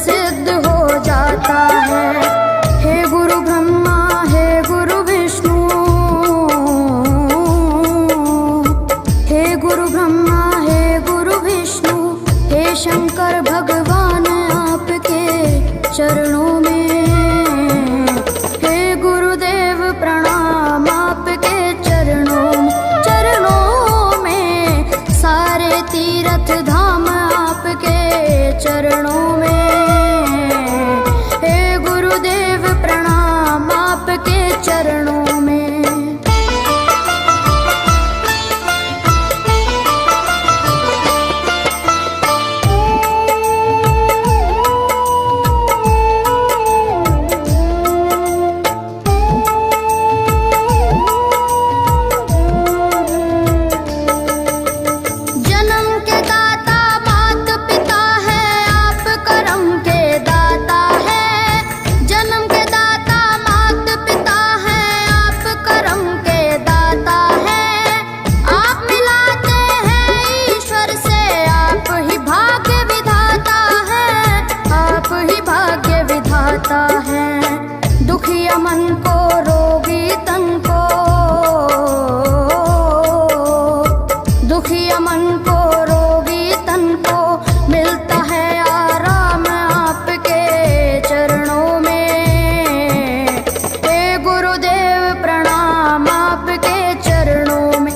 सिद्ध हो जाता है। हे गुरु ब्रह्मा, हे गुरु विष्णु, हे गुरु ब्रह्मा, हे गुरु विष्णु, हे शंकर भगवान आपके चरणों में। हे गुरुदेव प्रणाम आपके चरणों में, सारे तीर्थ धाम आपके चरणों में। हे गुरुदेव प्रणाम आपके चरणों में। दुखिया मन को, रोगी तन को, दुखिया मन को, रोगी तन को मिलता है आराम आपके चरणों में। हे गुरुदेव प्रणाम आपके चरणों में,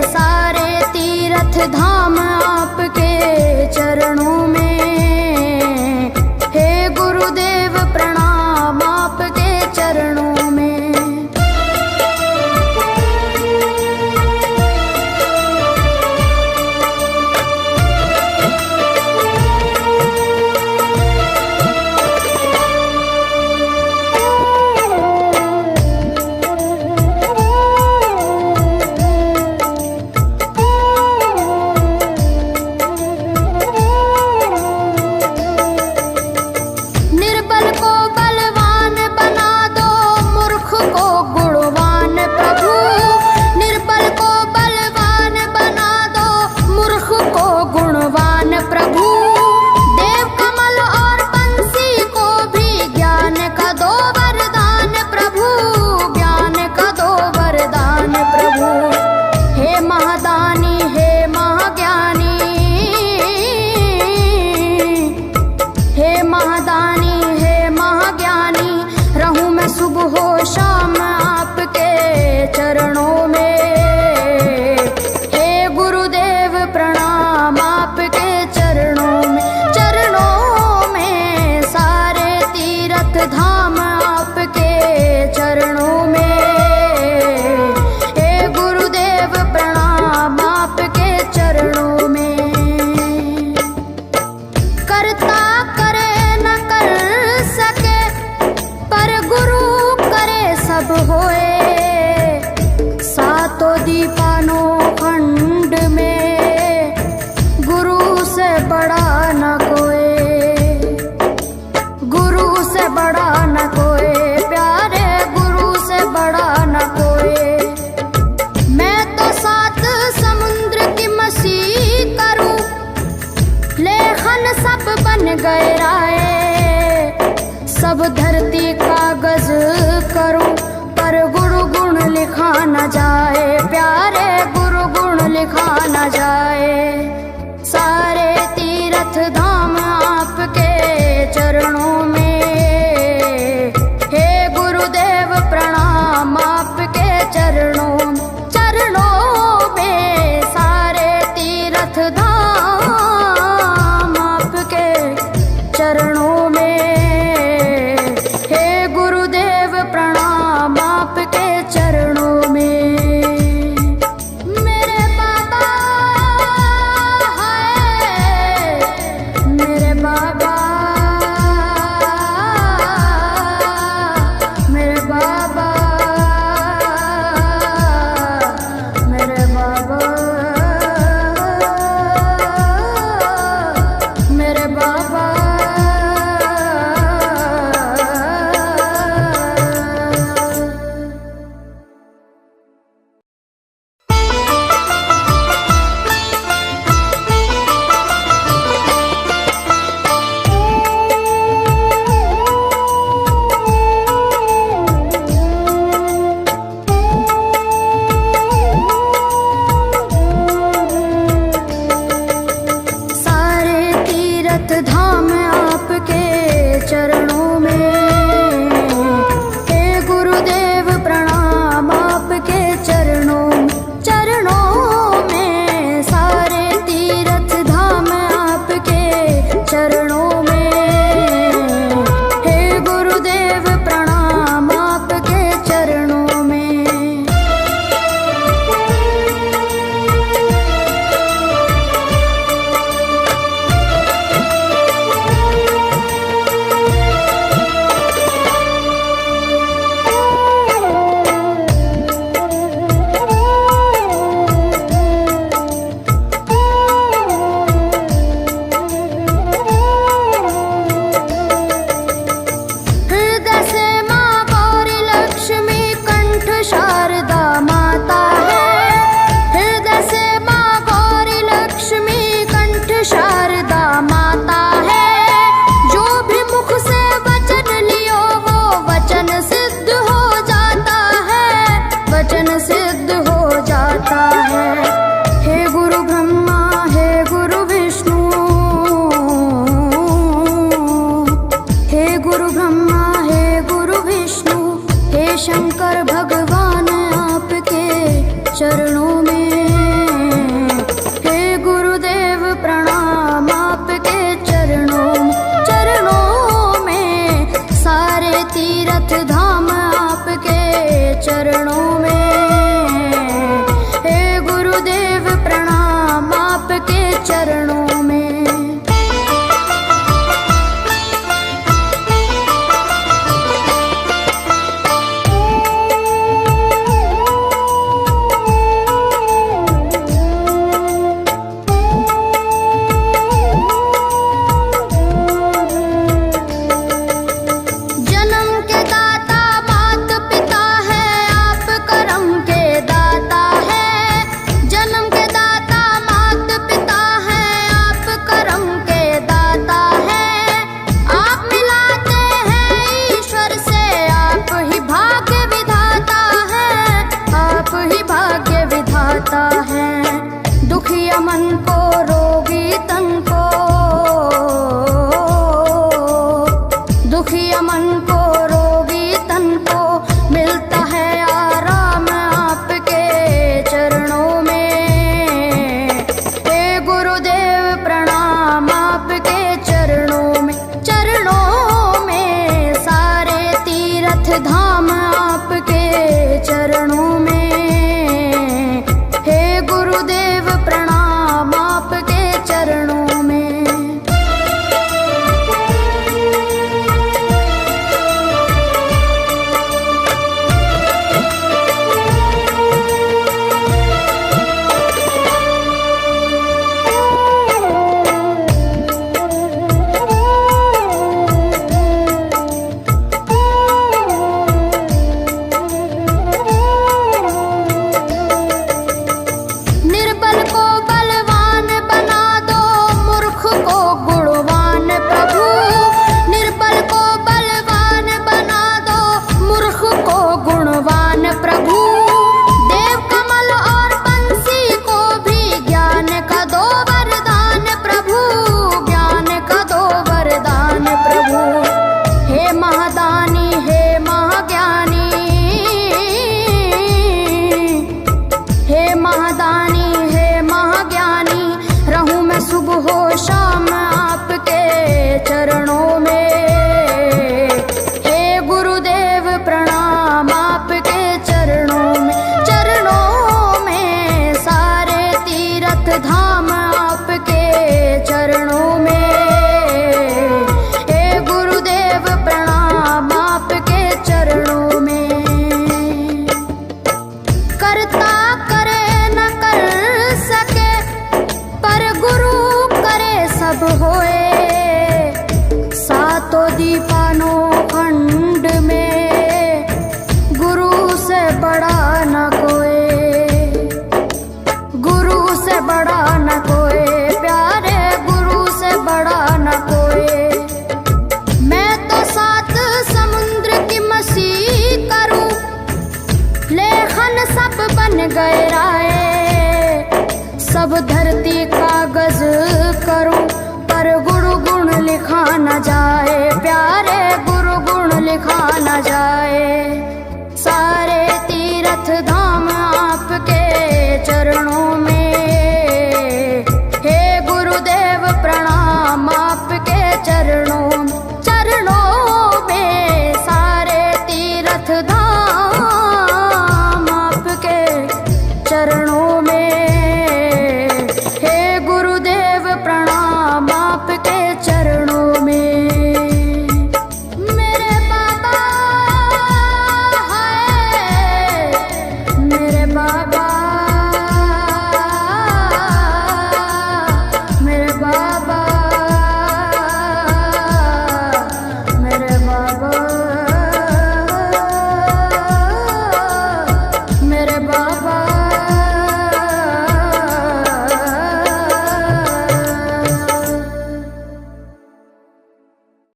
सारे तीर्थ धाम आपके चरणों में। गुरुदेव प्रणाम आपके चरणों में। चरणों में। हे गुरुदेव प्रणाम आपके चरणों में, सारे तीर्थ धाम आपके चरणों में। हे गुरुदेव प्रणाम आपके चरणों में। करता करे न कर सके, पर गुरु करे सब होए। तो दीपानो खंड में गुरु से बड़ा न कोई, गुरु से बड़ा न कोई, प्यारे गुरु से बड़ा न कोई। मैं तो 7 समुद्र की मसी करूं, लेखन सब बन गए राय। सब धरती कागज करूं, पर गुरु गुण लिखा न जाए। प्यारे गुरु गुण लिखा न जाए। सारे तीर्थ धाम आपके चरणों में। हे गुरुदेव प्रणाम आपके चरणों में, सारे तीर्थ धाम आपके चरणों में। हे गुरुदेव प्रणाम आपके चरणों में। बाबा